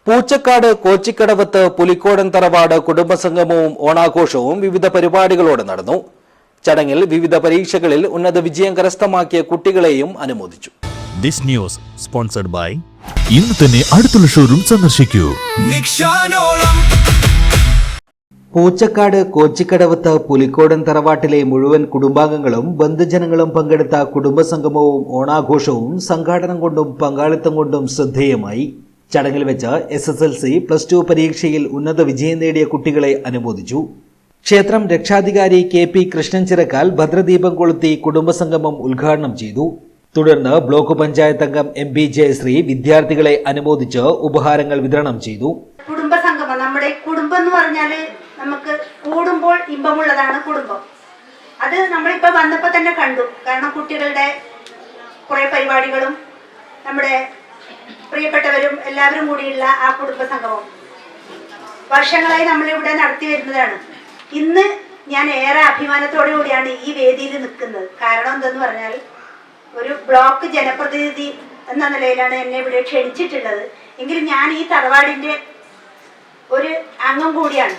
പൂച്ചക്കാട് കോച്ചിക്കടവത്ത് പുലിക്കോടൻ തറവാട് കുടുംബസംഗമവും ഓണാഘോഷവും വിവിധ പരിപാടികളോടെ നടന്നു. ചടങ്ങിൽ വിവിധ പരീക്ഷകളിൽ ഉന്നത വിജയം കരസ്ഥമാക്കിയ കുട്ടികളെയും അനുമോദിച്ചു. ദിസ് ന്യൂസ് സ്പോൺസർഡ് ബൈ ഇന്ന് തന്നെ അടുത്തുള്ള ഷോറൂം സന്ദർശിക്കൂ. പൂച്ചക്കാട് കോച്ചിക്കടവത്ത് പുലിക്കോടൻ തറവാട്ടിലെ മുഴുവൻ കുടുംബാംഗങ്ങളും ബന്ധുജനങ്ങളും പങ്കെടുത്ത കുടുംബസംഗമവും ഓണാഘോഷവും സംഘാടനം കൊണ്ടും പങ്കാളിത്തം കൊണ്ടും ശ്രദ്ധേയമായി. ചടങ്ങിൽ വെച്ച് SSLC +2 പരീക്ഷയിൽ ഉന്നത വിജയം നേടിയ കുട്ടികളെ അനുമോദിച്ചു. ക്ഷേത്രം രക്ഷാധികാരി KP കൃഷ്ണൻ ചിറക്കാൽ ഭദ്രദീപം കൊളുത്തി കുടുംബസംഗമം ഉദ്ഘാടനം ചെയ്തു. തുടർന്ന് ബ്ലോക്ക് പഞ്ചായത്ത് അംഗം MP ജയശ്രീ വിദ്യാർത്ഥികളെ അനുമോദിച്ച് ഉപഹാരങ്ങൾ വിതരണം ചെയ്തു. കുടുംബസംഗമം, നമ്മുടെ കുടുംബം എന്ന് പറഞ്ഞാൽ നമുക്ക് കൂടുമ്പോൾ ഇമ്പമുള്ളതാണ് കുടുംബം. അത് നമ്മളിപ്പോൾ വന്നപ്പോൾ തന്നെ കണ്ടു. കാരണം കുട്ടികളുടെ കുറേ പരിപാടികളും നമ്മുടെ പ്രിയപ്പെട്ടവരും എല്ലാവരും കൂടിയുള്ള ആ കുടുംബസംഗമം വർഷങ്ങളായി നമ്മളിവിടെ നടത്തി വരുന്നതാണ്. ഇന്ന് ഞാൻ ഏറെ അഭിമാനത്തോടു കൂടിയാണ് ഈ വേദിയിൽ നിൽക്കുന്നത്. കാരണം എന്തെന്ന് പറഞ്ഞാൽ ഒരു ബ്ലോക്ക് ജനപ്രതിനിധി എന്ന നിലയിലാണ് എന്നെ ഇവിടെ ക്ഷണിച്ചിട്ടുള്ളത്. എങ്കിലും ഞാൻ ഈ തറവാടിൻ്റെ ഒരു അംഗം കൂടിയാണ്.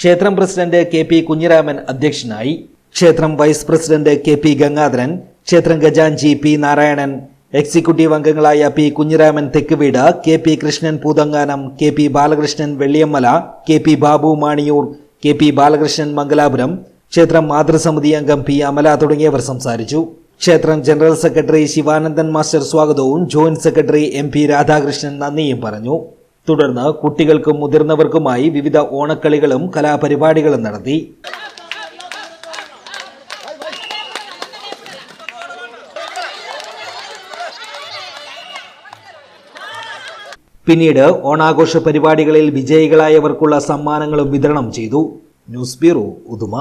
ക്ഷേത്രം പ്രസിഡന്റ് KP കുഞ്ഞിരാമൻ അധ്യക്ഷനായി. ക്ഷേത്രം വൈസ് പ്രസിഡന്റ് KP ഗംഗാധരൻ, ക്ഷേത്രം ഖജാൻജി P നാരായണൻ, എക്സിക്യൂട്ടീവ് അംഗങ്ങളായ P Kunhiraman Thekkuveedu, KP Krishnan Poothanganam, KP Balakrishnan Velliyammala, KP Babu Maniyoor, KP Balakrishnan Mangalapuram, ക്ഷേത്രം മാതൃസമിതി അംഗം P അമല തുടങ്ങിയവർ സംസാരിച്ചു. ക്ഷേത്രം ജനറൽ സെക്രട്ടറി ശിവാനന്ദൻ മാസ്റ്റർ സ്വാഗതവും ജോയിന്റ് സെക്രട്ടറി MP രാധാകൃഷ്ണൻ നന്ദിയും പറഞ്ഞു. തുടർന്ന് കുട്ടികൾക്കും മുതിർന്നവർക്കുമായി വിവിധ ഓണക്കളികളും കലാപരിപാടികളും നടത്തി. പിന്നീട് ഓണാഘോഷ പരിപാടികളിൽ വിജയികളായവർക്കുള്ള സമ്മാനങ്ങളും വിതരണം ചെയ്തു. News bureau, Uduma.